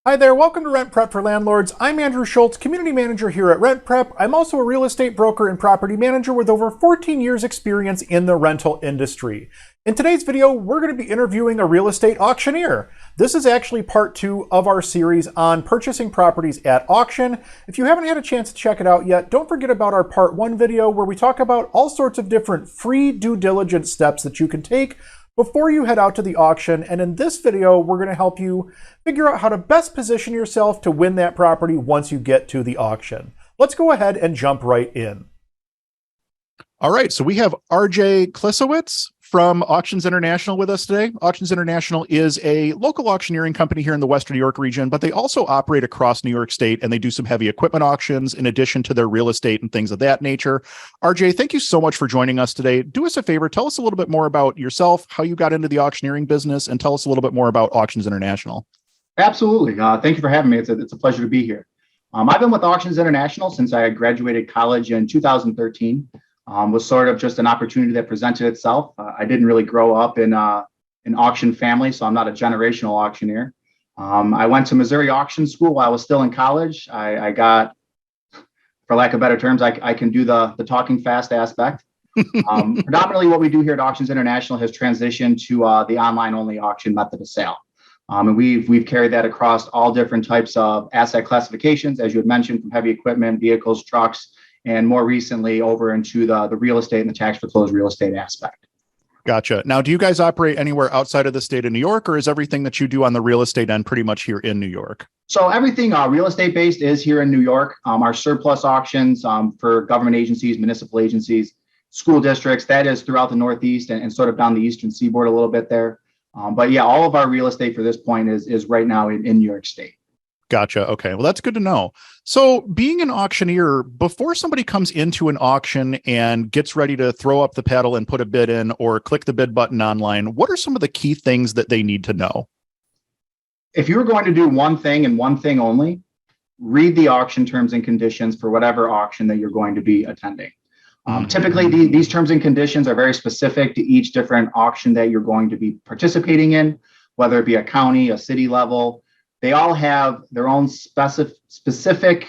Hi there, welcome to Rent Prep for Landlords. I'm Andrew Schultz, Community Manager here at Rent Prep. I'm also a real estate broker and property manager with over 14 years experience in the rental industry. In today's video, we're going to be interviewing a real estate auctioneer. This is actually part 2 of our series on purchasing properties at auction. If you haven't had a chance to check it out yet, don't forget about our part 1 video where we talk about all sorts of different free due diligence steps that you can take before you head out to the auction. And in this video, we're going to help you figure out how to best position yourself to win that property once you get to the auction. Let's go ahead and jump right in. All right, so we have RJ Klisiewicz from Auctions International with us today. Auctions International is a local auctioneering company here in the Western New York region, but they also operate across New York State, and they do some heavy equipment auctions in addition to their real estate and things of that nature. RJ, thank you so much for joining us today. Do us a favor, tell us a little bit more about yourself, how you got into the auctioneering business, and tell us a little bit more about Auctions International. Absolutely. Thank you for having me. It's a pleasure to be here. I've been with Auctions International since I graduated college in 2013. Was sort of just an opportunity that presented itself. I didn't really grow up in an auction family, so I'm not a generational auctioneer. I went to Missouri Auction School while I was still in college. I got, for lack of better terms, I can do the talking fast aspect. Predominantly what we do here at Auctions International has transitioned to the online-only auction method of sale. And we've carried that across all different types of asset classifications, as you had mentioned, from heavy equipment, vehicles, trucks, and more recently over into the real estate and the tax foreclosed real estate aspect. Gotcha. Now, do you guys operate anywhere outside of the state of New York, or is everything that you do on the real estate end pretty much here in New York? So everything real estate based is here in New York. Our surplus auctions for government agencies, municipal agencies, school districts, that is throughout the Northeast and sort of down the Eastern Seaboard a little bit there. But yeah, all of our real estate for this point is right now in New York State. Gotcha. Okay. Well, that's good to know. So being an auctioneer, before somebody comes into an auction and gets ready to throw up the pedal and put a bid in or click the bid button online, what are some of the key things that they need to know? If you're going to do one thing and one thing only, read the auction terms and conditions for whatever auction that you're going to be attending. Typically, these terms and conditions are very specific to each different auction that you're going to be participating in, whether it be a county, a city level. They all have their own specific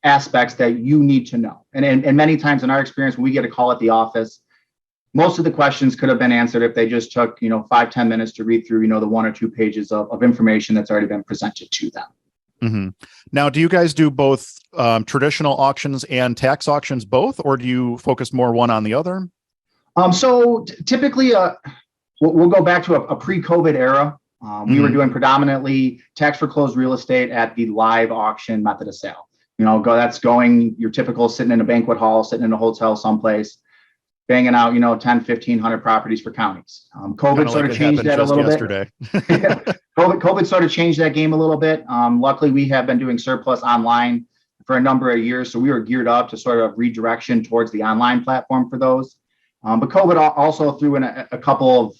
aspects that you need to know. And many times in our experience, when we get a call at the office, most of the questions could have been answered if they just took, 5-10 minutes to read through, the 1 or 2 pages of information that's already been presented to them. Mm-hmm. Now, do you guys do both traditional auctions and tax auctions both, or do you focus more one on the other? So typically, we'll go back to a pre-COVID era. We were doing predominantly tax foreclosed real estate at the live auction method of sale. That's going your typical sitting in a banquet hall, sitting in a hotel someplace, banging out, 10, 1,500 properties for counties. COVID sort of changed that a little bit. COVID sort of changed that game a little bit. Luckily, we have been doing surplus online for a number of years. So we were geared up to sort of redirection towards the online platform for those. But COVID also threw in a couple of,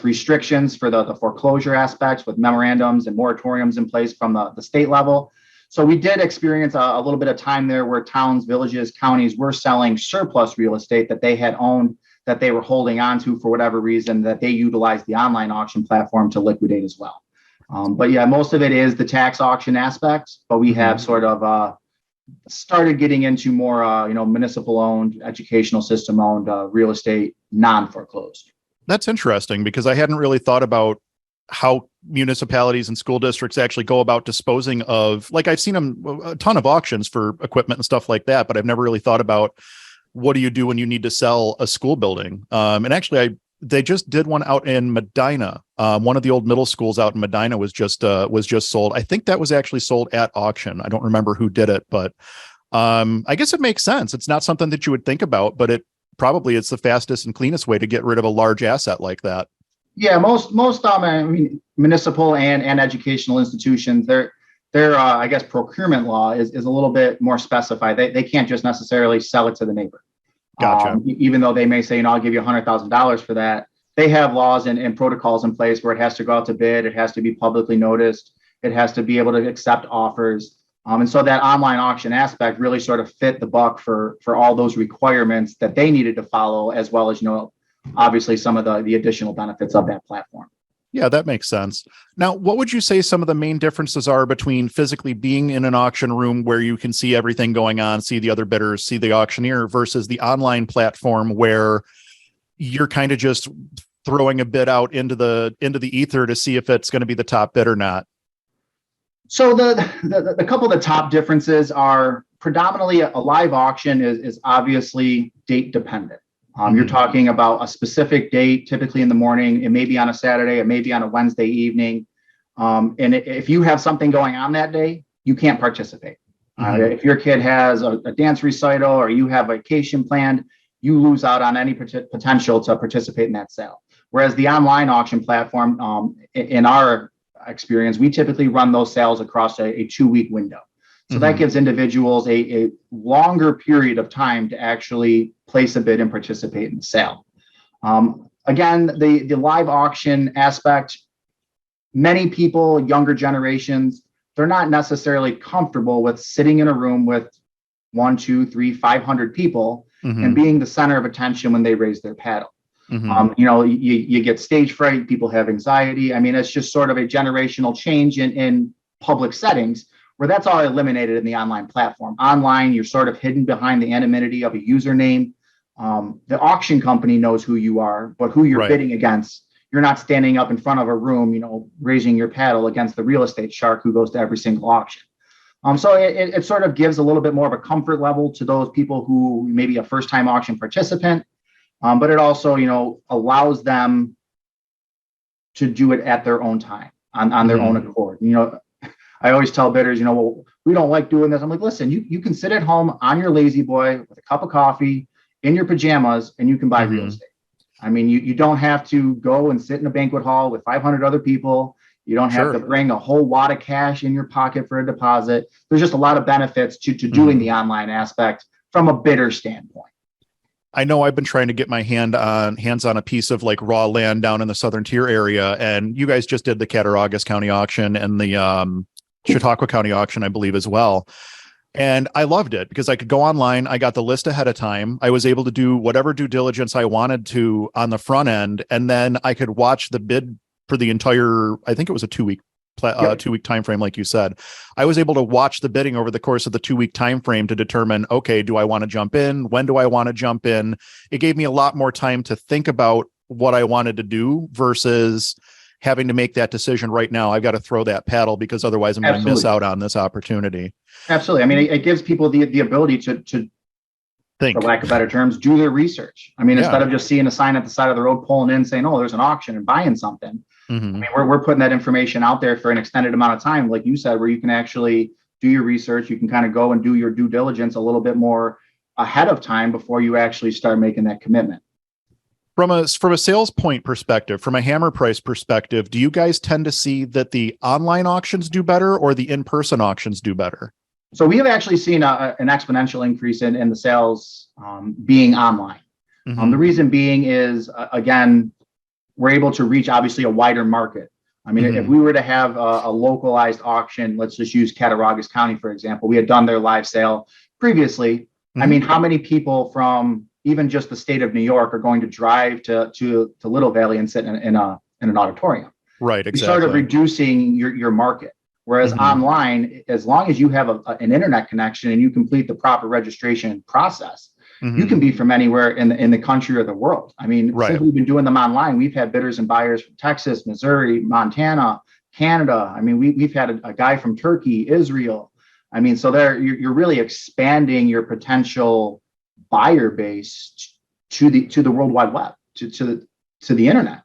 restrictions for the foreclosure aspects with memorandums and moratoriums in place from the state level. So we did experience a little bit of time there where towns, villages, counties were selling surplus real estate that they had owned, that they were holding on to for whatever reason, that they utilized the online auction platform to liquidate as well. But yeah, most of it is the tax auction aspect, but we have sort of started getting into more, municipal owned, educational system owned real estate, non-foreclosed. That's interesting because I hadn't really thought about how municipalities and school districts actually go about disposing of, like I've seen a ton of auctions for equipment and stuff like that, but I've never really thought about what do you do when you need to sell a school building? And actually they just did one out in Medina. One of the old middle schools out in Medina was just sold. I think that was actually sold at auction. I don't remember who did it, but I guess it makes sense. It's not something that you would think about, but it's the fastest and cleanest way to get rid of a large asset like that. Yeah, most municipal and educational institutions, their procurement law is a little bit more specified. They can't just necessarily sell it to the neighbor. Gotcha. Even though they may say, I'll give you $100,000 for that. They have laws and protocols in place where it has to go out to bid. It has to be publicly noticed. It has to be able to accept offers. And so that online auction aspect really sort of fit the buck for all those requirements that they needed to follow, as well as, obviously some of the additional benefits of that platform. Yeah, that makes sense. Now, what would you say some of the main differences are between physically being in an auction room where you can see everything going on, see the other bidders, see the auctioneer, versus the online platform where you're kind of just throwing a bid out into the ether to see if it's going to be the top bid or not? So the couple of the top differences are predominantly a live auction is obviously date dependent. You're talking about a specific date, typically in the morning. It may be on a Saturday, it may be on a Wednesday evening. And if you have something going on that day, you can't participate. If your kid has a dance recital or you have vacation planned, you lose out on any potential to participate in that sale. Whereas the online auction platform, in our experience, we typically run those sales across a 2-week window. So that gives individuals a longer period of time to actually place a bid and participate in the sale. Again, the live auction aspect, many people, younger generations, they're not necessarily comfortable with sitting in a room with 1, 2, 3, 500 people and being the center of attention when they raise their paddle. You get stage fright, people have anxiety. I mean, it's just sort of a generational change in public settings, where that's all eliminated in the online platform. Online, you're sort of hidden behind the anonymity of a username. The auction company knows who you are, but who you're bidding against, you're not standing up in front of a room, raising your paddle against the real estate shark who goes to every single auction. So it sort of gives a little bit more of a comfort level to those people who may be a first-time auction participant, but it also, allows them to do it at their own time, on their own accord. I always tell bidders, well, we don't like doing this. I'm like, listen, you can sit at home on your lazy boy with a cup of coffee in your pajamas and you can buy real estate. I mean, you don't have to go and sit in a banquet hall with 500 other people. You don't have to bring a whole wad of cash in your pocket for a deposit. There's just a lot of benefits to doing the online aspect from a bidder standpoint. I know I've been trying to get my hands on a piece of like raw land down in the Southern Tier area, and you guys just did the Cattaraugus County auction and the Chautauqua County auction, I believe, as well. And I loved it because I could go online. I got the list ahead of time. I was able to do whatever due diligence I wanted to on the front end. And then I could watch the bid for the entire, I think it was a 2-week 2-week time frame, like you said. I was able to watch the bidding over the course of the 2-week time frame to determine, okay, do I want to jump in? When do I want to jump in? It gave me a lot more time to think about what I wanted to do versus having to make that decision right now. I've got to throw that paddle because otherwise I'm going to miss out on this opportunity. Absolutely. I mean, it gives people the ability to think, for lack of better terms, do their research. I mean, instead of just seeing a sign at the side of the road, pulling in, saying, oh, there's an auction and buying something. I mean, we're putting that information out there for an extended amount of time, like you said, where you can actually do your research. You can kind of go and do your due diligence a little bit more ahead of time before you actually start making that commitment. From a sales point perspective, from a hammer price perspective, do you guys tend to see that the online auctions do better or the in-person auctions do better? So we have actually seen an exponential increase in the sales being online. The reason being is, again, we're able to reach obviously a wider market. I mean, if we were to have a localized auction, let's just use Cattaraugus County, for example, we had done their live sale previously. I mean, how many people from even just the state of New York are going to drive to Little Valley and sit in an auditorium? Right, exactly. You're sort of reducing your market. Whereas online, as long as you have an internet connection and you complete the proper registration process, you can be from anywhere in the country or the world. I mean, since we've been doing them online, we've had bidders and buyers from Texas, Missouri, Montana, Canada. I mean, we've had a guy from Turkey, Israel. I mean, so you're really expanding your potential buyer base to the World Wide Web, to the internet.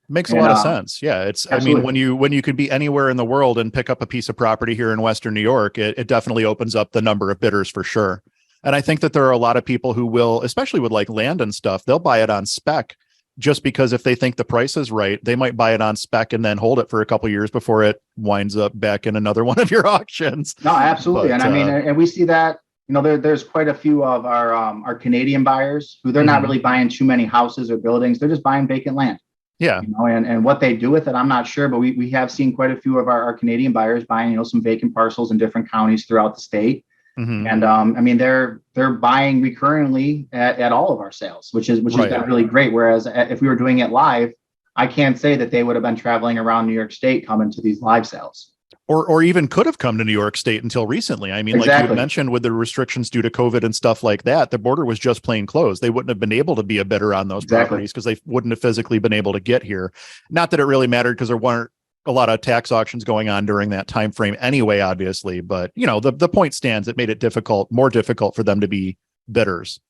Makes a lot of sense. Yeah, it's absolutely. I mean, when you could be anywhere in the world and pick up a piece of property here in Western New York, it definitely opens up the number of bidders for sure. And I think that there are a lot of people who will, especially with like land and stuff, they'll buy it on spec just because if they think the price is right, they might buy it on spec and then hold it for a couple of years before it winds up back in another one of your auctions. No, absolutely. And I mean, and we see that, there's quite a few of our Canadian buyers who they're not really buying too many houses or buildings. They're just buying vacant land. Yeah. And what they do with it, I'm not sure, but we have seen quite a few of our Canadian buyers buying, some vacant parcels in different counties throughout the state. And I mean, they're buying recurringly at all of our sales, which is been really great. Whereas if we were doing it live, I can't say that they would have been traveling around New York State coming to these live sales. Or even could have come to New York State until recently. I mean, like you had mentioned with the restrictions due to COVID and stuff like that, the border was just plain closed. They wouldn't have been able to be a bidder on those properties because they wouldn't have physically been able to get here. Not that it really mattered because there weren't a lot of tax auctions going on during that time frame anyway, obviously. But, you know, the point stands, it made it more difficult for them to be bidders.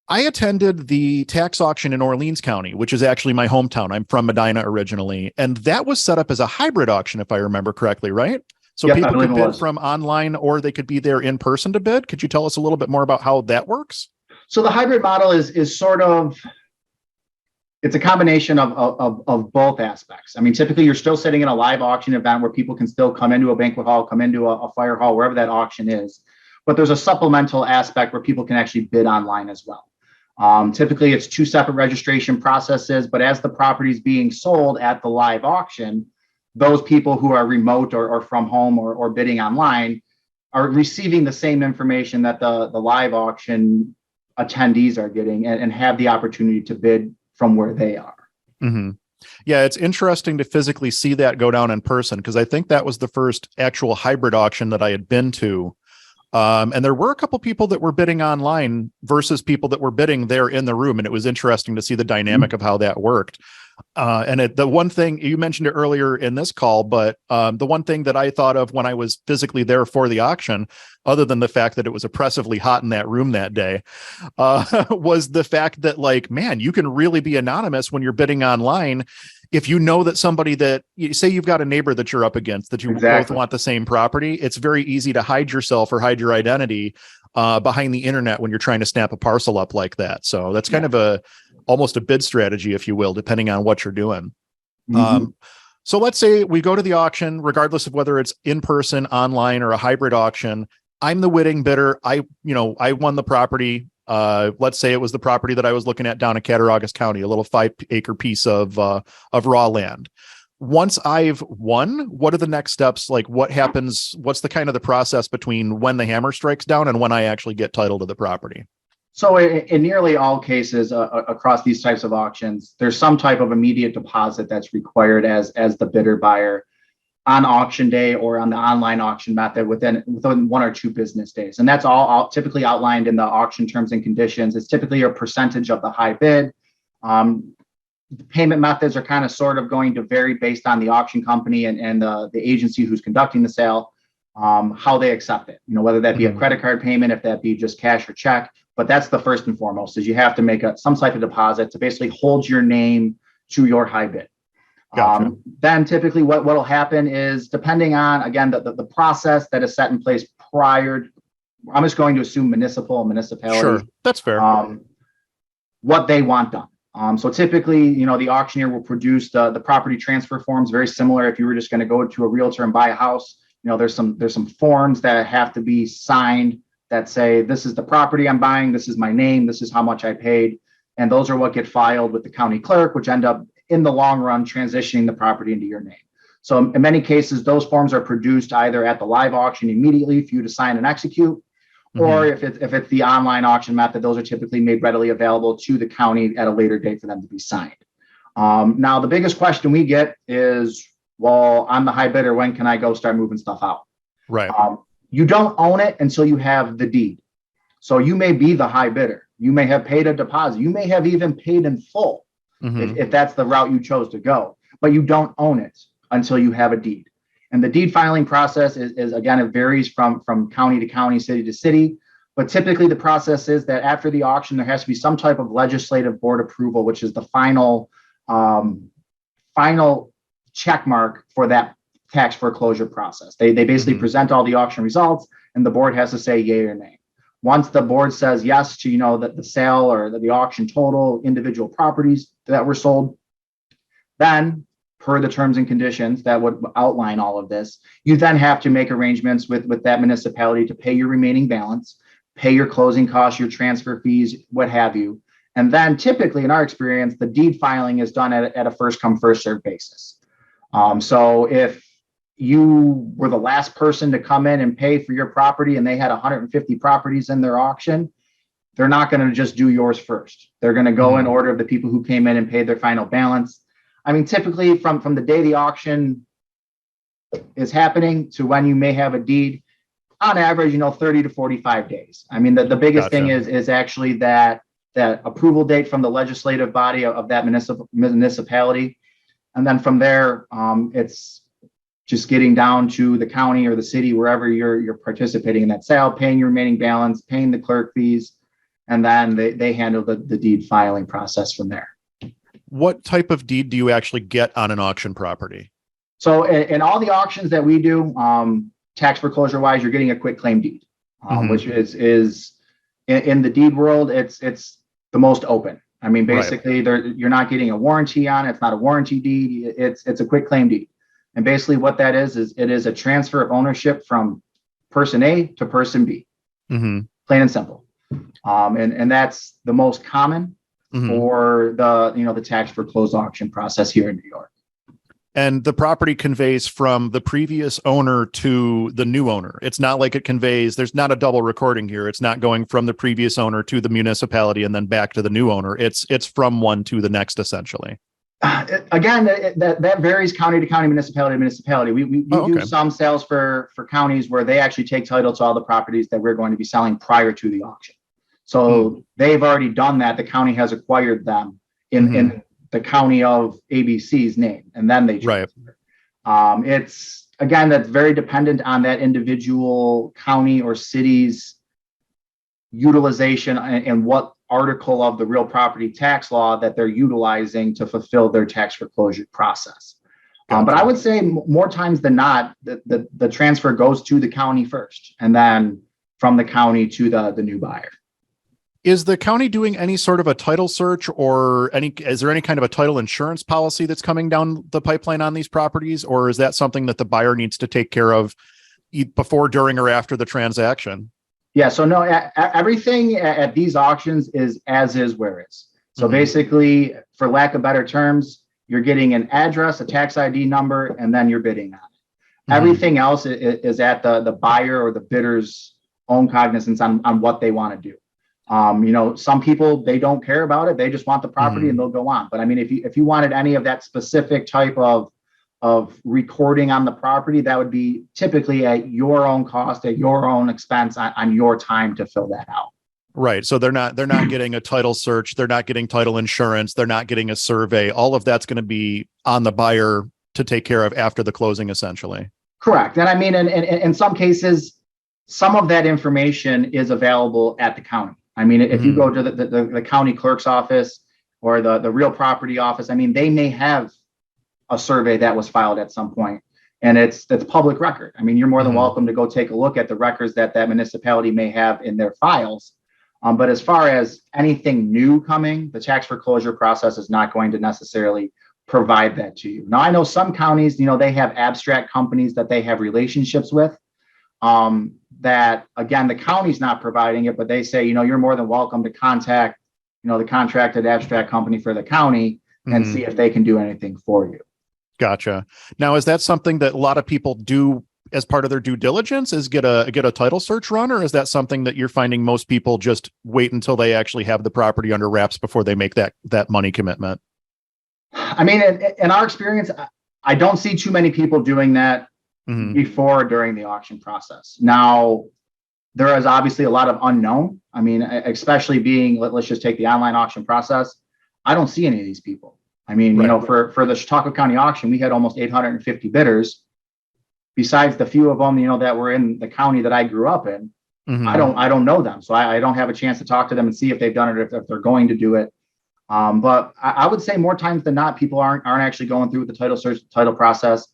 I attended the tax auction in Orleans County, which is actually my hometown. I'm from Medina originally, and that was set up as a hybrid auction, if I remember correctly, right? So people could bid from online or they could be there in person to bid. Could you tell us a little bit more about how that works? So the hybrid model is sort of, it's a combination of both aspects. I mean, typically you're still sitting in a live auction event where people can still come into a banquet hall, come into a fire hall, wherever that auction is. But there's a supplemental aspect where people can actually bid online as well. Typically, it's two separate registration processes, but as the property is being sold at the live auction, those people who are remote or from home or bidding online are receiving the same information that the live auction attendees are getting and have the opportunity to bid from where they are. Yeah, it's interesting to physically see that go down in person because I think that was the first actual hybrid auction that I had been to. And there were a couple people that were bidding online versus people that were bidding there in the room. And it was interesting to see the dynamic of how that worked. The one thing you mentioned it earlier in this call, but the one thing that I thought of when I was physically there for the auction, other than the fact that it was oppressively hot in that room that day, was the fact that, like, man, you can really be anonymous when you're bidding online. If you know that somebody that you say you've got a neighbor that you're up against, that you both want the same property, it's very easy to hide yourself or hide your identity behind the internet when you're trying to snap a parcel up like that. So that's kind of almost a bid strategy, if you will, depending on what you're doing. So let's say we go to the auction, regardless of whether it's in person, online, or a hybrid auction. I'm the winning bidder. I won the property. Let's say it was the property that I was looking at down in Cattaraugus County, a little 5-acre piece of raw land. Once I've won, what are the next steps? Like, what happens? What's the kind of the process between when the hammer strikes down and when I actually get title to the property? So in nearly all cases across these types of auctions, there's some type of immediate deposit that's required as the bidder buyer on auction day or on the online auction method within 1 or 2 business days. And that's all typically outlined in the auction terms and conditions. It's typically a percentage of the high bid. The payment methods are kind of sort of going to vary based on the auction company and the agency who's conducting the sale, how they accept it, whether that be a credit card payment, if that be just cash or check. But that's the first and foremost, is you have to make some type of deposit to basically hold your name to your high bid. Gotcha. Then typically what will happen is, depending on, again, the process that is set in place prior, I'm just going to assume municipality. Sure, that's fair. What they want done. So typically, the auctioneer will produce the property transfer forms, very similar if you were just going to go to a realtor and buy a house. There's some forms that have to be signed that say, this is the property I'm buying, this is my name, this is how much I paid. And those are what get filed with the county clerk, which end up in the long run transitioning the property into your name. So in many cases, those forms are produced either at the live auction immediately for you to sign and execute, or if it's the online auction method, those are typically made readily available to the county at a later date for them to be signed. Now, the biggest question we get is, well, I'm the high bidder, when can I go start moving stuff out? Right. You don't own it until you have the deed. So you may be the high bidder. You may have paid a deposit. You may have even paid in full if that's the route you chose to go, but you don't own it until you have a deed. And the deed filing process is again, it varies from county to county, city to city. But typically the process is that after the auction, there has to be some type of legislative board approval, which is the final check mark for that tax foreclosure process. They basically present all the auction results, and the board has to say yay or nay. Once the board says yes to that the sale or the auction total, individual properties that were sold, then per the terms and conditions that would outline all of this, you then have to make arrangements with that municipality to pay your remaining balance, pay your closing costs, your transfer fees, what have you. And then typically in our experience, the deed filing is done at a first come, first served basis. So if you were the last person to come in and pay for your property and they had 150 properties in their auction, they're not going to just do yours first. They're going to go in order of the people who came in and paid their final balance. I mean, typically from the day the auction is happening to when you may have a deed, on average, 30 to 45 days. I mean, the biggest thing is actually that approval date from the legislative body of that municipality. And then from there, it's just getting down to the county or the city, wherever you're participating in that sale, paying your remaining balance, paying the clerk fees, and then they handle the deed filing process from there. What type of deed do you actually get on an auction property? So in all the auctions that we do, tax foreclosure wise, you're getting a quit claim deed, which is in the deed world, it's the most open. I mean, basically, you're not getting a warranty on it. It's not a warranty deed. It's a quit claim deed. And basically what that is it is a transfer of ownership from person A to person B, plain and simple. And that's the most common for the tax foreclosed auction process here in New York. And the property conveys from the previous owner to the new owner. It's not like it conveys, there's not a double recording here. It's not going from the previous owner to the municipality and then back to the new owner. It's from one to the next, essentially. Again, that varies county to county, municipality to municipality. We do some sales for counties where they actually take title to all the properties that we're going to be selling prior to the auction. So they've already done that. The county has acquired them in the county of ABC's name, and then they transfer. It's, again, that's very dependent on that individual county or city's utilization and what article of the real property tax law that they're utilizing to fulfill their tax foreclosure process. But I would say more times than not, the transfer goes to the county first, and then from the county to the new buyer. Is the county doing any sort of a title search, or is there any kind of a title insurance policy that's coming down the pipeline on these properties? Or is that something that the buyer needs to take care of before, during, or after the transaction? Yeah. So no, everything at these auctions is as is where is. So basically, for lack of better terms, you're getting an address, a tax ID number, and then you're bidding on it. Everything else is at the buyer or the bidder's own cognizance on what they want to do. Some people, they don't care about it. They just want the property and they'll go on. But I mean, if you wanted any of that specific type of recording on the property, that would be typically at your own cost, at your own expense, on your time to fill that out. Right. So they're not getting a title search. They're not getting title insurance. They're not getting a survey. All of that's going to be on the buyer to take care of after the closing, essentially. Correct. And I mean, in some cases, some of that information is available at the county. I mean, if you go to the county clerk's office or the real property office, I mean, they may have a survey that was filed at some point, and that's public record. I mean, you're more than welcome to go take a look at the records that municipality may have in their files. But as far as anything new coming, the tax foreclosure process is not going to necessarily provide that to you. Now, I know some counties, they have abstract companies that they have relationships with. That, again, the county's not providing it, but they say, you're more than welcome to contact, the contracted abstract company for the county and see if they can do anything for you. Gotcha. Now, is that something that a lot of people do as part of their due diligence, is get a title search run, or is that something that you're finding most people just wait until they actually have the property under wraps before they make that money commitment? I mean, in our experience, I don't see too many people doing that before or during the auction process. Now, there is obviously a lot of unknown. I mean, especially being, let's just take the online auction process. I don't see any of these people. I mean, for the Chautauqua County auction, we had almost 850 bidders. Besides the few of them, that were in the county that I grew up in, I don't know them. So I don't have a chance to talk to them and see if they've done it, if they're going to do it. But I would say more times than not, people aren't actually going through the title search, title process.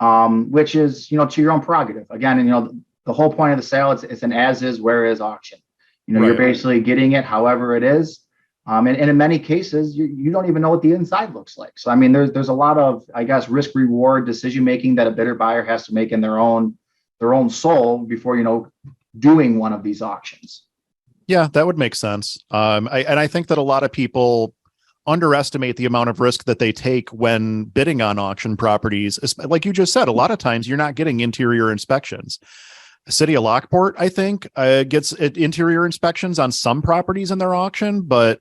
Which is, to your own prerogative. Again, and, the whole point of the sale, it's an as is, where is auction. You're basically getting it however it is. And in many cases, you don't even know what the inside looks like. So, I mean, there's a lot of, I guess, risk reward decision making that a bidder buyer has to make in their own soul before, doing one of these auctions. Yeah, that would make sense. I think that a lot of people underestimate the amount of risk that they take when bidding on auction properties. Like you just said, a lot of times you're not getting interior inspections. City of Lockport, I think, gets interior inspections on some properties in their auction, but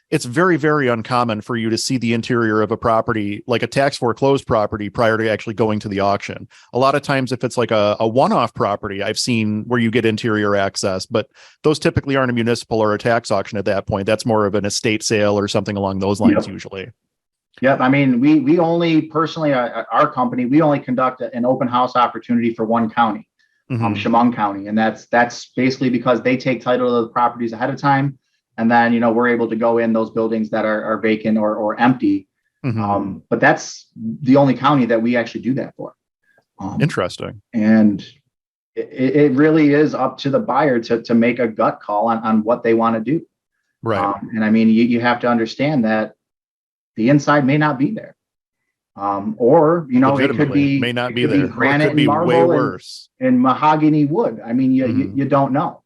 it's very, very uncommon for you to see the interior of a property, like a tax foreclosed property, prior to actually going to the auction. A lot of times, if it's like a one-off property, I've seen where you get interior access, but those typically aren't a municipal or a tax auction at that point. That's more of an estate sale or something along those lines, usually. Yep. I mean, we only personally, our company, we only conduct an open house opportunity for one county, Chemung County. And that's basically because they take title of the properties ahead of time. And then, we're able to go in those buildings that are vacant or empty. But that's the only county that we actually do that for. Interesting. And it really is up to the buyer to make a gut call on what they want to do. Right. And I mean, you have to understand that the inside may not be there. Or, it could be, may not be there. Granite, it could be and way marble worse. and mahogany wood. I mean, you don't know.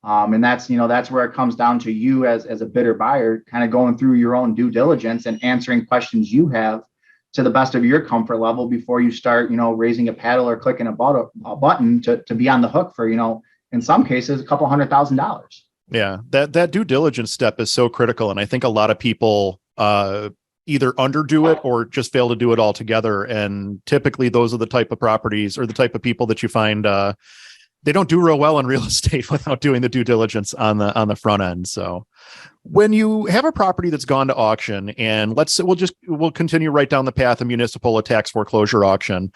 And that's where it comes down to you as a bidder buyer, kind of going through your own due diligence and answering questions you have to the best of your comfort level before you start, raising a paddle or clicking a button to be on the hook for, in some cases, a couple $100,000. Yeah, that due diligence step is so critical. And I think a lot of people either underdo it or just fail to do it altogether. And typically those are the type of properties or the type of people that you find they don't do real well in real estate without doing the due diligence on the front end. So when you have a property that's gone to auction, and we'll continue right down the path of municipal, a tax foreclosure auction,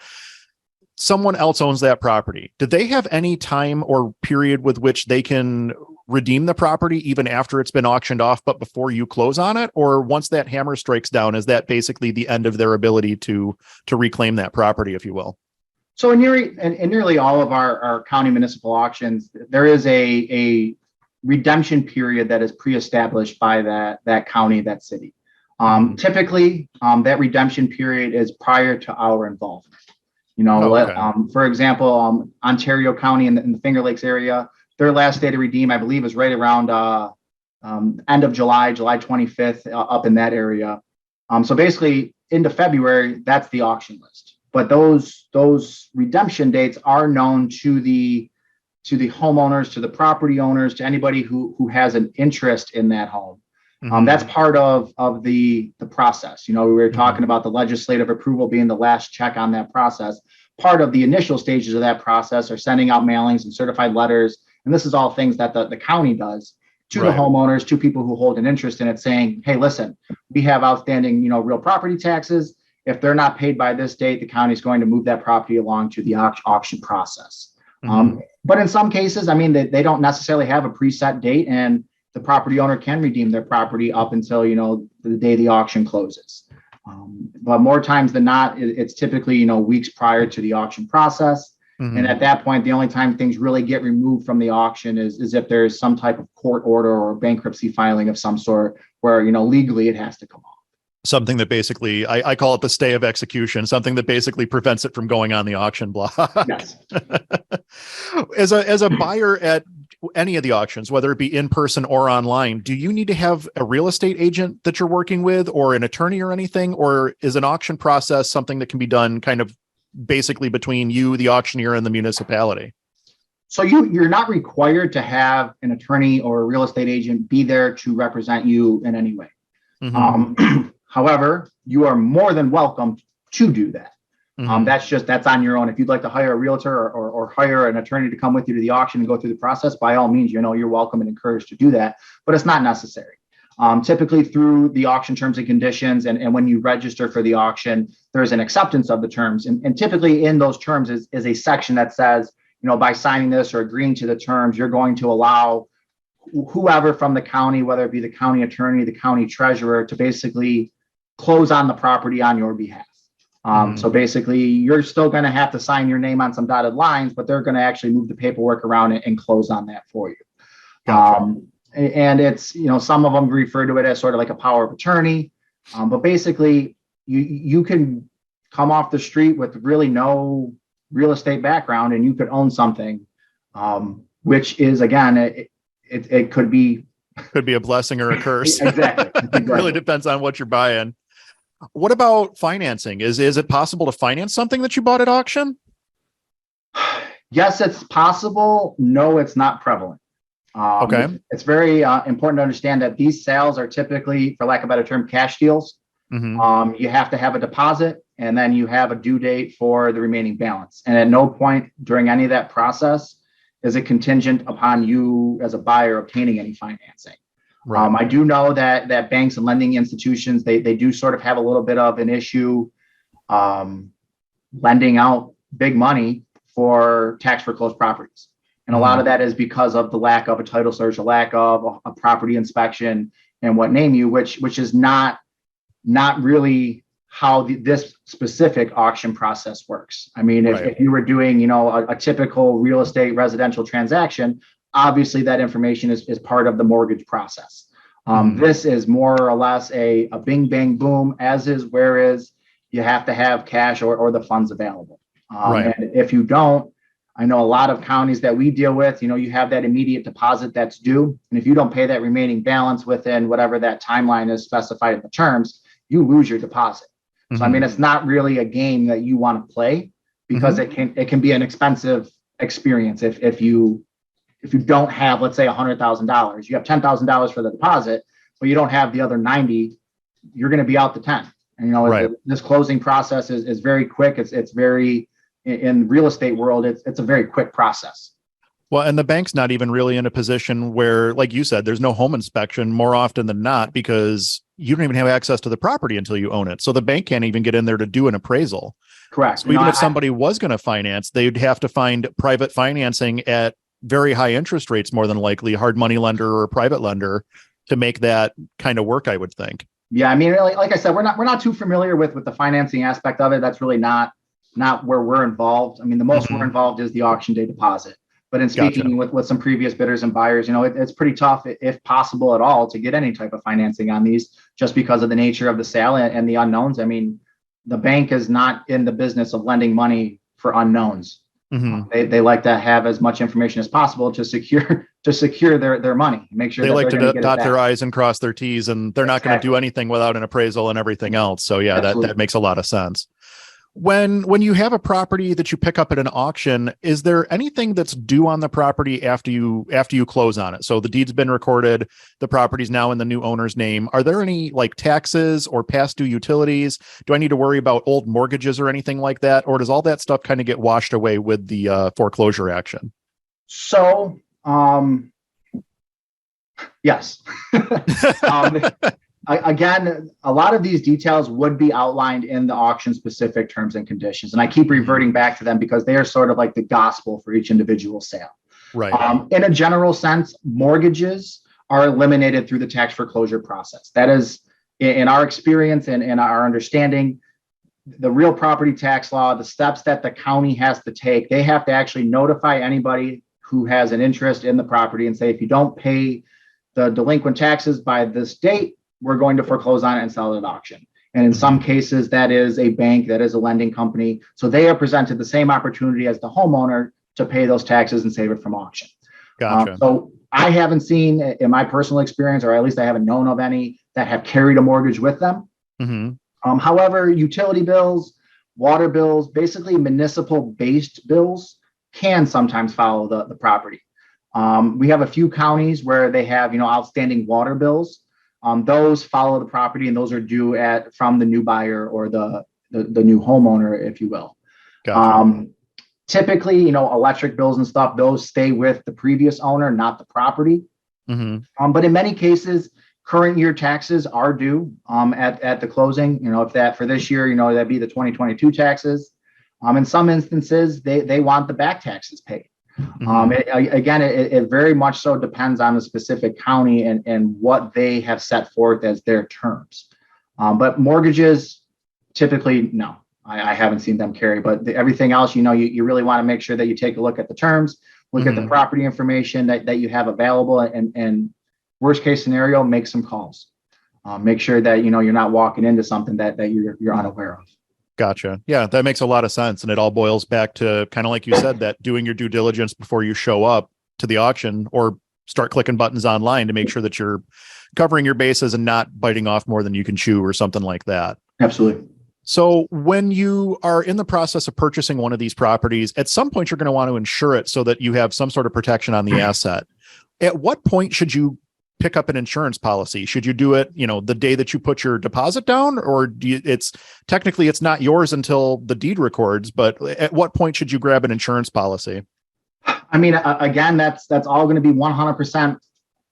someone else owns that property. Do they have any time or period with which they can redeem the property even after it's been auctioned off, but before you close on it? Or once that hammer strikes down, is that basically the end of their ability to reclaim that property, if you will? So in nearly all of our county municipal auctions, there is a redemption period that is pre-established by that county, that city. Typically, that redemption period is prior to our involvement. For example, Ontario County in the Finger Lakes area, their last day to redeem, I believe, is right around end of July 25th, up in that area. So basically, into February, that's the auction list. But those redemption dates are known to the homeowners, to the property owners, to anybody who has an interest in that home. That's part of the process. We were talking about the legislative approval being the last check on that process. Part of the initial stages of that process are sending out mailings and certified letters. And this is all things that the county does to the homeowners, to people who hold an interest in it, saying, hey, listen, we have outstanding, real property taxes. If they're not paid by this date, the county is going to move that property along to the auction process. But in some cases, I mean, they don't necessarily have a preset date, and the property owner can redeem their property up until, the day the auction closes. But more times than not, it's typically, weeks prior to the auction process. And at that point, the only time things really get removed from the auction is if there's some type of court order or bankruptcy filing of some sort where, legally it has to come off. Something that basically, I call it the stay of execution, something that basically prevents it from going on the auction block. Yes. As a buyer at any of the auctions, whether it be in person or online, do you need to have a real estate agent that you're working with or an attorney or anything? Or is an auction process something that can be done kind of basically between you, the auctioneer, and the municipality? So you're not required to have an attorney or a real estate agent be there to represent you in any way. However, you are more than welcome to do that. That's on your own. If you'd like to hire a realtor or hire an attorney to come with you to the auction and go through the process, by all means, you're welcome and encouraged to do that, but it's not necessary. Typically through the auction terms and conditions, and when you register for the auction, there's an acceptance of the terms. And typically in those terms is a section that says, by signing this or agreeing to the terms, you're going to allow whoever from the county, whether it be the county attorney, the county treasurer, to basically close on the property on your behalf. So basically, you're still going to have to sign your name on some dotted lines, but they're going to actually move the paperwork around and close on that for you. Gotcha. And it's, some of them refer to it as sort of like a power of attorney. But basically, you can come off the street with really no real estate background and you could own something, which is, again, it could be a blessing or a curse. Exactly. It really depends on what you're buying. What about financing? Is it possible to finance something that you bought at auction? Yes, it's possible. No, it's not prevalent. Okay. It's very important to understand that these sales are typically, for lack of a better term, cash deals. You have to have a deposit, and then you have a due date for the remaining balance. And at no point during any of that process is it contingent upon you as a buyer obtaining any financing. Right. I do know that banks and lending institutions, they do sort of have a little bit of an issue lending out big money for tax foreclosed properties. And a lot of that is because of the lack of a title search, a lack of a property inspection, and what name you, which is not really how this specific auction process works. I mean, if you were doing, a typical real estate residential transaction, obviously that information is part of the mortgage process. This is more or less a bing, bang, boom, as is, whereas you have to have cash or the funds available. And if you don't, I know a lot of counties that we deal with, you have that immediate deposit that's due. And if you don't pay that remaining balance within whatever that timeline is specified in the terms, you lose your deposit. So, I mean, it's not really a game that you want to play, because it can be an expensive experience. If you don't have, let's say, $100,000, you have $10,000 for the deposit, but you don't have the other 90, you're going to be out the 10. And, this closing process is very quick. It's very, in real estate world, it's a very quick process. Well, and the bank's not even really in a position where, like you said, there's no home inspection more often than not, because you don't even have access to the property until you own it. So the bank can't even get in there to do an appraisal. Correct. So even if somebody was going to finance, they'd have to find private financing at very high interest rates, more than likely, hard money lender or a private lender, to make that kind of work, I would think. Yeah, I mean, like I said, we're not too familiar with the financing aspect of it. That's really not where we're involved. I mean, the most we're involved is the auction day deposit. But in speaking with some previous bidders and buyers, it's pretty tough, if possible at all, to get any type of financing on these, just because of the nature of the sale and the unknowns. I mean, the bank is not in the business of lending money for unknowns. They like to have as much information as possible to secure their money, make sure they like to dot their I's I's and cross their T's, and they're not going to do anything without an appraisal and everything else. So yeah, that makes a lot of sense. When you have a property that you pick up at an auction, is there anything that's due on the property after you close on it? So the deed's been recorded, the property's now in the new owner's name. Are there any like taxes or past due utilities? Do I need to worry about old mortgages or anything like that? Or does all that stuff kind of get washed away with the foreclosure action? So, yes. Again, a lot of these details would be outlined in the auction specific terms and conditions. And I keep reverting back to them because they are sort of like the gospel for each individual sale. Right. In a general sense, mortgages are eliminated through the tax foreclosure process. That is, in our experience and in our understanding, the real property tax law, the steps that the county has to take, they have to actually notify anybody who has an interest in the property and say, if you don't pay the delinquent taxes by this date, we're going to foreclose on it and sell it at auction. And in some cases, that is a bank, that is a lending company. So they are presented the same opportunity as the homeowner to pay those taxes and save it from auction. Gotcha. So I haven't seen, in my personal experience, or at least I haven't known of any that have carried a mortgage with them. However, utility bills, water bills, basically municipal-based bills can sometimes follow the property. We have a few counties where they have, outstanding water bills. Those follow the property, and those are due from the new buyer or the new homeowner, if you will. Gotcha. Typically, electric bills and stuff, those stay with the previous owner, not the property. But in many cases, current year taxes are due at the closing. If that for this year, that'd be the 2022 taxes. In some instances, they want the back taxes paid. It very much so depends on the specific county and what they have set forth as their terms. But mortgages, typically, no, I haven't seen them carry. But everything else, you really want to make sure that you take a look at the terms, look at the property information that you have available, and worst case scenario, make some calls. Make sure that you're not walking into something that you're unaware of. Gotcha. Yeah, that makes a lot of sense. And it all boils back to kind of like you said, that doing your due diligence before you show up to the auction or start clicking buttons online to make sure that you're covering your bases and not biting off more than you can chew or something like that. Absolutely. So when you are in the process of purchasing one of these properties, at some point you're going to want to insure it so that you have some sort of protection on the asset. At what point should you pick up an insurance policy? Should you do it, the day that you put your deposit down, or it's not yours until the deed records, but at what point should you grab an insurance policy? I mean, again, that's all going to be 100%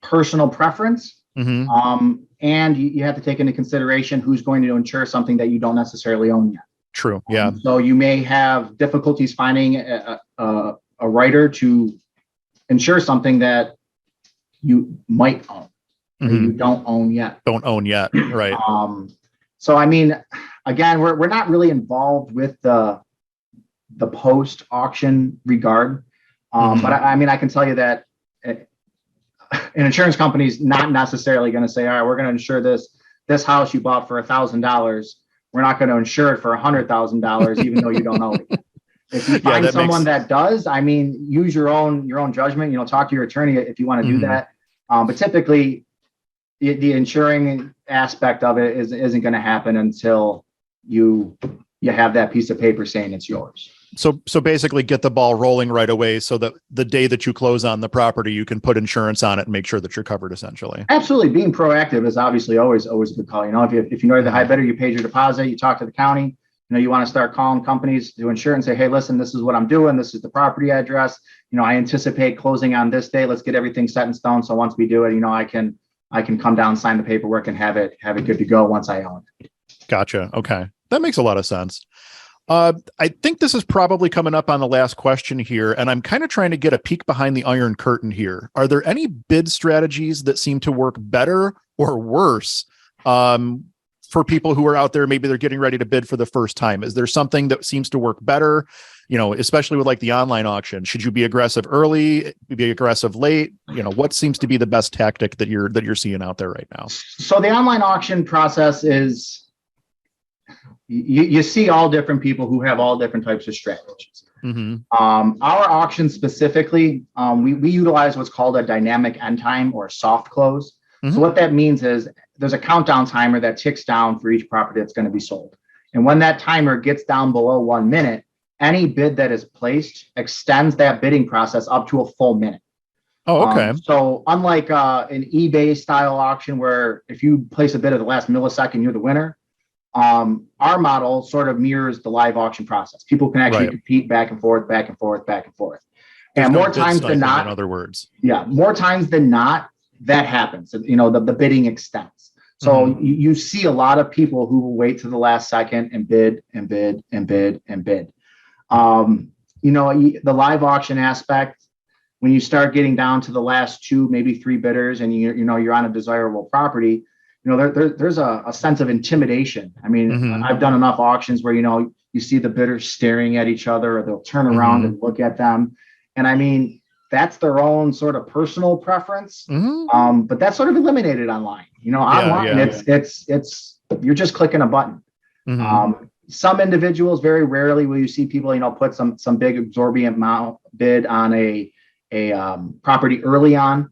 personal preference. Mm-hmm. And you have to take into consideration who's going to insure something that you don't necessarily own yet. True. Yeah. So you may have difficulties finding a writer to insure something that you might own, or you don't own yet. Right. So, I mean, again, we're not really involved with the post auction regard. But I mean, I can tell you that an insurance company is not necessarily going to say, all right, we're going to insure this house you bought for $1,000. We're not going to insure it for $100,000, even though you don't own it. If you find someone that does, I mean, use your own judgment. Talk to your attorney if you want to do that. But typically, the insuring aspect of it isn't going to happen until you have that piece of paper saying it's yours. So basically get the ball rolling right away so that the day that you close on the property, you can put insurance on it and make sure that you're covered, essentially. Absolutely. Being proactive is obviously always a good call. If you know the high bidder, you paid your deposit, you talk to the county, you want to start calling companies to insure and say, hey, listen, this is what I'm doing. This is the property address. I anticipate closing on this day. Let's get everything set in stone. So once we do it, I can come down, sign the paperwork, and have it good to go once I own it. Gotcha. Okay. That makes a lot of sense. I think this is probably coming up on the last question here, and I'm kind of trying to get a peek behind the iron curtain here. Are there any bid strategies that seem to work better or worse for people who are out there? Maybe they're getting ready to bid for the first time. Is there something that seems to work better, especially with like the online auction? Should you be aggressive early, be aggressive late? What seems to be the best tactic that you're seeing out there right now? So the online auction process is, you see all different people who have all different types of strategies. Our auction specifically, we utilize what's called a dynamic end time or soft close. So what that means is there's a countdown timer that ticks down for each property that's going to be sold. And when that timer gets down below 1 minute, any bid that is placed extends that bidding process up to a full minute. Oh, okay. So unlike an eBay style auction where if you place a bid at the last millisecond, you're the winner. Our model sort of mirrors the live auction process. People can actually compete back and forth. And more times than not, in other words, more times than not, that happens. The bidding extends. So you see a lot of people who will wait to the last second and bid and bid and bid and bid. The live auction aspect, when you start getting down to the last 2, maybe 3 bidders, and you're on a desirable property, there's a sense of intimidation. I mean, I've done enough auctions where, you see the bidders staring at each other, or they'll turn around and look at them. And I mean, that's their own sort of personal preference. But that's sort of eliminated online. Online, it's you're just clicking a button. Some individuals, very rarely will you see people, put some big exorbitant amount bid on a property early on.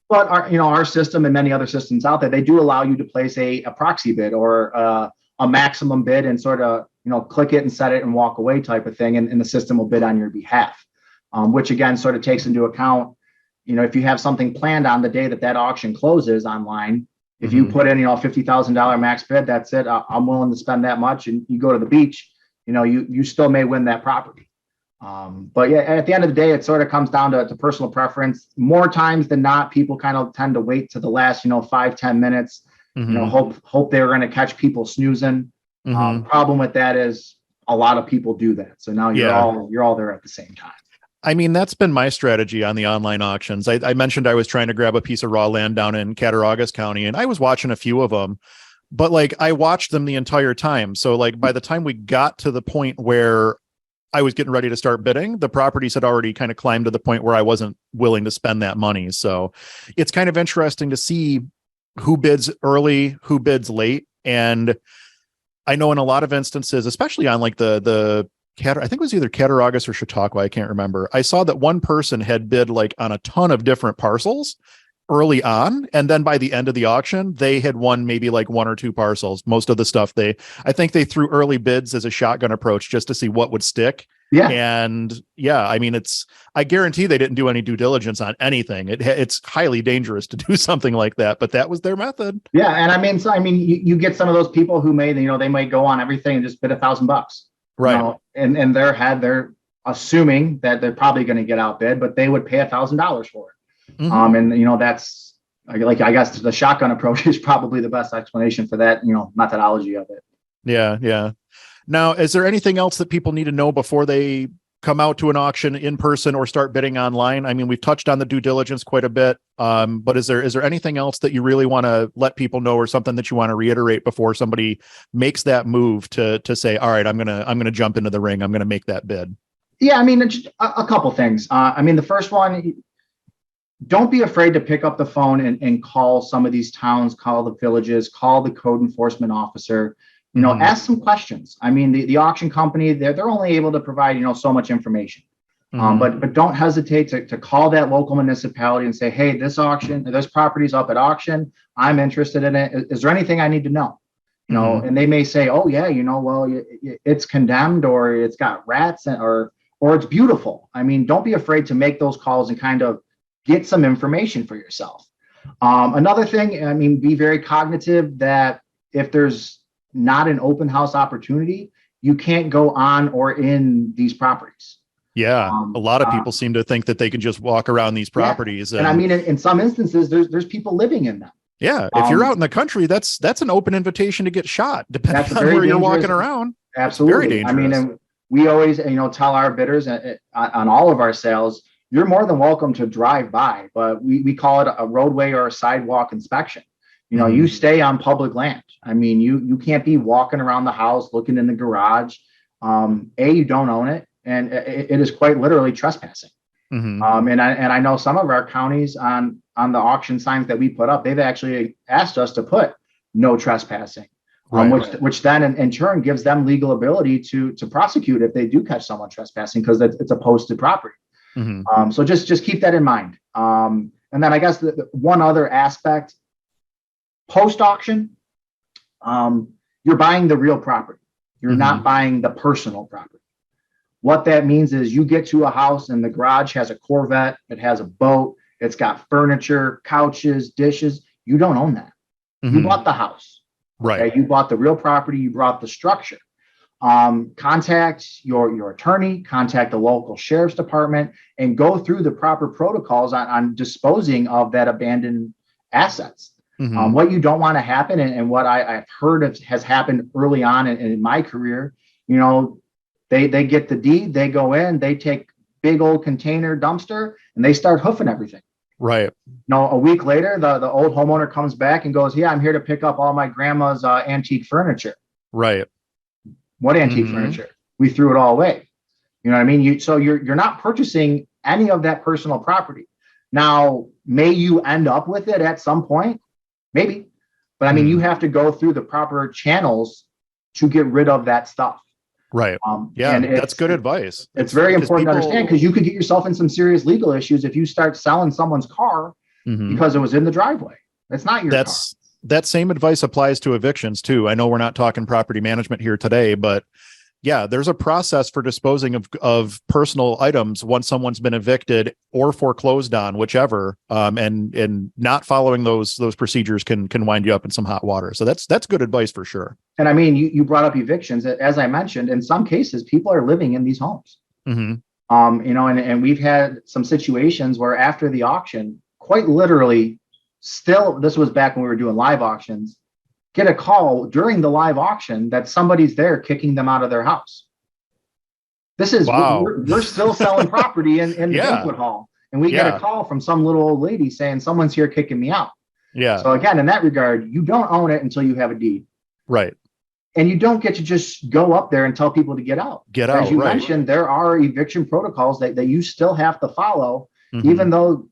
But our system and many other systems out there, they do allow you to place a proxy bid or a maximum bid and sort of, click it and set it and walk away type of thing. And the system will bid on your behalf, which again, sort of takes into account, if you have something planned on the day that auction closes online, if you put in, $50,000 max bid, that's it. I'm willing to spend that much. And you go to the beach, you still may win that property. But at the end of the day, it sort of comes down to personal preference. More times than not, people kind of tend to wait to the last, 5-10 minutes, hope they're going to catch people snoozing. Problem with that is a lot of people do that. So now you're all there at the same time. I mean, that's been my strategy on the online auctions. I mentioned I was trying to grab a piece of raw land down in Cattaraugus County, and I was watching a few of them, but I watched them the entire time. So by the time we got to the point where I was getting ready to start bidding, the properties had already kind of climbed to the point where I wasn't willing to spend that money. So it's kind of interesting to see who bids early, who bids late. And I know in a lot of instances, especially on the I think it was either Cattaraugus or Chautauqua, I can't remember. I saw that one person had bid on a ton of different parcels, early on, and then by the end of the auction they had won maybe like 1 or 2 parcels. Most of the stuff I think they threw early bids as a shotgun approach just to see what would stick. Yeah. And yeah, I mean, I guarantee they didn't do any due diligence on anything. It's highly dangerous to do something like that, but that was their method. Yeah. And you get some of those people who they might go on everything and just bid $1,000, right? And in their head, they're assuming that they're probably going to get outbid, but they would pay $1,000 for it. Mm-hmm. And that's like, I guess the shotgun approach is probably the best explanation for that, methodology of it. Yeah. Yeah. Now, is there anything else that people need to know before they come out to an auction in person or start bidding online? I mean, we've touched on the due diligence quite a bit, but is there anything else that you really want to let people know, or something that you want to reiterate before somebody makes that move to say, all right, I'm gonna jump into the ring, I'm gonna make that bid? Yeah, I mean, just a couple things. The first one, don't be afraid to pick up the phone and call some of these towns, call the villages, call the code enforcement officer. Ask some questions. I mean, the auction company, they're only able to provide, so much information. But don't hesitate to call that local municipality and say, hey, this property's up at auction. I'm interested in it. Is there anything I need to know? And they may say, oh yeah, well, it's condemned, or it's got rats, or it's beautiful. I mean, don't be afraid to make those calls and kind of get some information for yourself. Another thing, be very cognitive that if there's not an open house opportunity, you can't go on or in these properties. Yeah. A lot of people seem to think that they can just walk around these properties. Yeah. And in some instances, there's people living in them. Yeah. If you're out in the country, that's an open invitation to get shot, depending on where you're walking around. Absolutely. Very dangerous. And we always, tell our bidders on all of our sales, you're more than welcome to drive by, but we call it a roadway or a sidewalk inspection. You stay on public land. You can't be walking around the house, looking in the garage. You don't own it, and it is quite literally trespassing. And I know some of our counties on the auction signs that we put up, they've actually asked us to put no trespassing, which then in turn gives them legal ability to prosecute if they do catch someone trespassing, because it's a posted property. So just keep that in mind. And then I guess the one other aspect, post-auction, you're buying the real property. You're not buying the personal property. What that means is you get to a house and the garage has a Corvette, it has a boat, it's got furniture, couches, dishes. You don't own that. You bought the house. Right. Okay? You bought the real property, you brought the structure. Contact your attorney, contact the local sheriff's department, and go through the proper protocols on disposing of that abandoned assets. What you don't want to happen, and what I've heard has happened early on in my career, they get the deed, they go in, they take big old container dumpster, and they start hoofing everything. Right. A week later, the old homeowner comes back and goes, yeah, I'm here to pick up all my grandma's antique furniture. Right. What antique furniture? We threw it all away. You know what I mean? So you're not purchasing any of that personal property. Now, may you end up with it at some point? Maybe. But you have to go through the proper channels to get rid of that stuff. Right. Yeah, that's good advice. It's very important to understand, because you could get yourself in some serious legal issues if you start selling someone's car because it was in the driveway. It's not your car. That same advice applies to evictions too. I know we're not talking property management here today, but yeah, there's a process for disposing of personal items once someone's been evicted or foreclosed on, whichever. And not following those procedures can wind you up in some hot water. So that's good advice for sure. And you brought up evictions. As I mentioned, in some cases, people are living in these homes. And we've had some situations where after the auction, quite literally, this was back when we were doing live auctions, get a call during the live auction that somebody's there kicking them out of their house. This is, wow. We're still selling property in the banquet hall. And we get a call from some little old lady saying someone's here kicking me out. Yeah. So again, in that regard, you don't own it until you have a deed. Right. And you don't get to just go up there and tell people to get out. As you mentioned, there are eviction protocols that you still have to follow, even though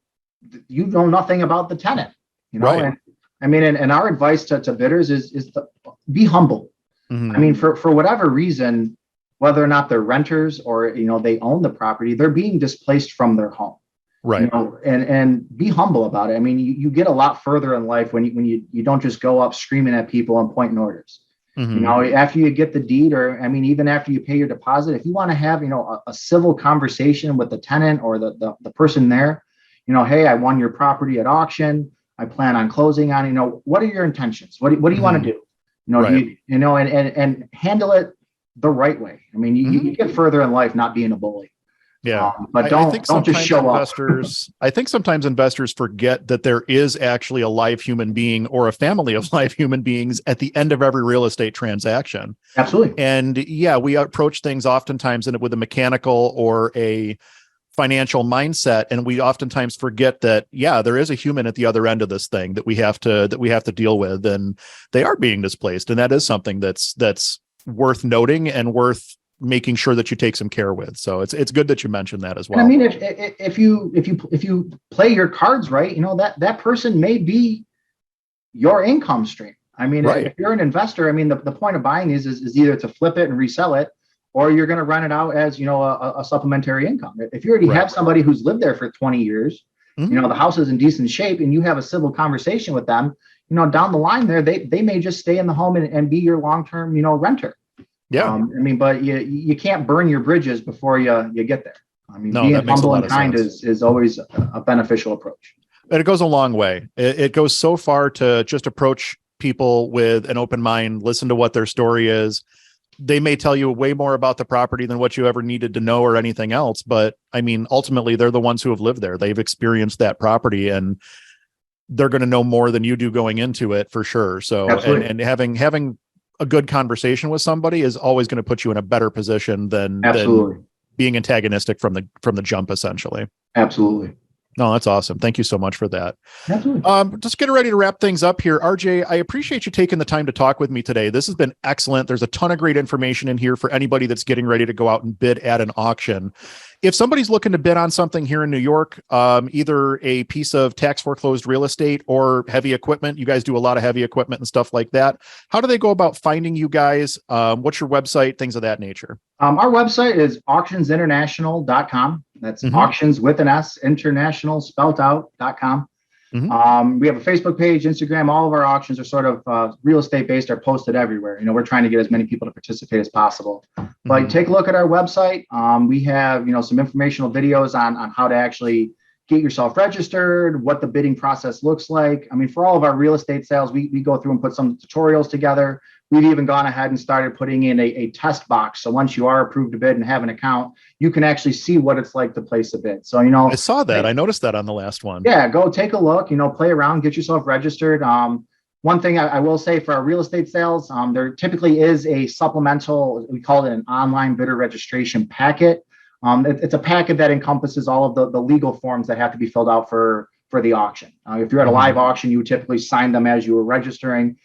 you know nothing about the tenant. Right. And our advice to bidders is to be humble. For whatever reason, whether or not they're renters or they own the property, they're being displaced from their home. Right. And be humble about it. I mean, you get a lot further in life when you don't just go up screaming at people and pointing orders. Mm-hmm. After you get the deed, or I mean, even after you pay your deposit, if you want to have, a civil conversation with the tenant or the person there, hey, I won your property at auction. I plan on closing on, what are your intentions? What do you want to do? Right. And handle it the right way. I mean, you get further in life not being a bully. Yeah. But don't just show up. I think sometimes investors forget that there is actually a live human being or a family of live human beings at the end of every real estate transaction. Absolutely. And yeah, we approach things oftentimes with a mechanical or a financial mindset. And we oftentimes forget that, yeah, there is a human at the other end of this thing that we have to deal with, and they are being displaced. And that is something that's worth noting and worth making sure that you take some care with. So it's good that you mentioned that as well. And I mean, if you play your cards right, that person may be your income stream. I mean, right. If you're an investor, I mean, the point of buying is either to flip it and resell it, or you're going to rent it out as, a supplementary income. If you already have somebody who's lived there for 20 years, the house is in decent shape, and you have a civil conversation with them, down the line there, they may just stay in the home and be your long-term, renter. Yeah. I mean, but you can't burn your bridges before you get there. I mean, No, being humble and kind is always a beneficial approach. And it goes a long way. It goes so far to just approach people with an open mind, listen to what their story is. They may tell you way more about the property than what you ever needed to know or anything else. But I mean, ultimately, they're the ones who have lived there. They've experienced that property, and they're going to know more than you do going into it for sure. So, and having a good conversation with somebody is always going to put you in a better position than being antagonistic from the jump, essentially. Absolutely. No, that's awesome. Thank you so much for that. Absolutely. Just getting ready to wrap things up here. RJ, I appreciate you taking the time to talk with me today. This has been excellent. There's a ton of great information in here for anybody that's getting ready to go out and bid at an auction. If somebody's looking to bid on something here in New York, either a piece of tax foreclosed real estate or heavy equipment, you guys do a lot of heavy equipment and stuff like that. How do they go about finding you guys? What's your website? Things of that nature. Our website is auctionsinternational.com. That's auctions with an S, international spelt out.com. We have a Facebook page, Instagram. All of our auctions are sort of real estate based, are posted everywhere. We're trying to get as many people to participate as possible. But take a look at our website. We have, some informational videos on how to actually get yourself registered, what the bidding process looks like. I mean, for all of our real estate sales, we go through and put some tutorials together. We've even gone ahead and started putting in a test box. So once you are approved to bid and have an account, you can actually see what it's like to place a bid. So, I saw that. I noticed that on the last one. Yeah, go take a look, play around, get yourself registered. One thing I will say for our real estate sales, there typically is a supplemental, we call it an online bidder registration packet. It's a packet that encompasses all of the legal forms that have to be filled out for the auction. If you're at a live auction, you would typically sign them as you were registering.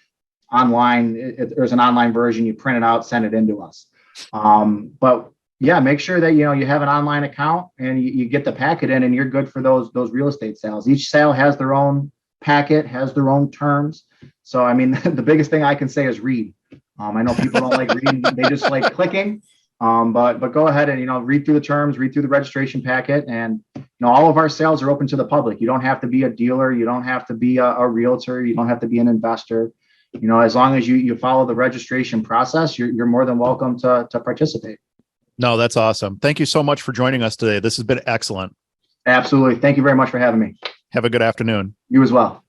Online, there's an online version. You print it out, send it into us. But yeah, make sure that you have an online account and you get the packet in, and you're good for those real estate sales. Each sale has their own packet, has their own terms. So I mean, the biggest thing I can say is read. I know people don't like reading; they just like clicking. But go ahead and read through the terms, read through the registration packet, and all of our sales are open to the public. You don't have to be a dealer, you don't have to be a realtor, you don't have to be an investor. As long as you follow the registration process, you're more than welcome to participate. No, that's awesome. Thank you so much for joining us today. This has been excellent. Absolutely. Thank you very much for having me. Have a good afternoon. You as well.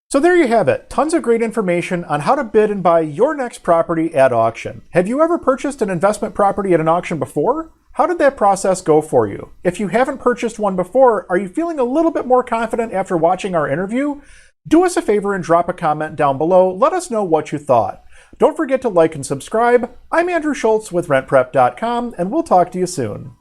So there you have it. Tons of great information on how to bid and buy your next property at auction. Have you ever purchased an investment property at an auction before? How did that process go for you? If you haven't purchased one before, are you feeling a little bit more confident after watching our interview? Do us a favor and drop a comment down below. Let us know what you thought. Don't forget to like and subscribe. I'm Andrew Schultz with RentPrep.com, and we'll talk to you soon.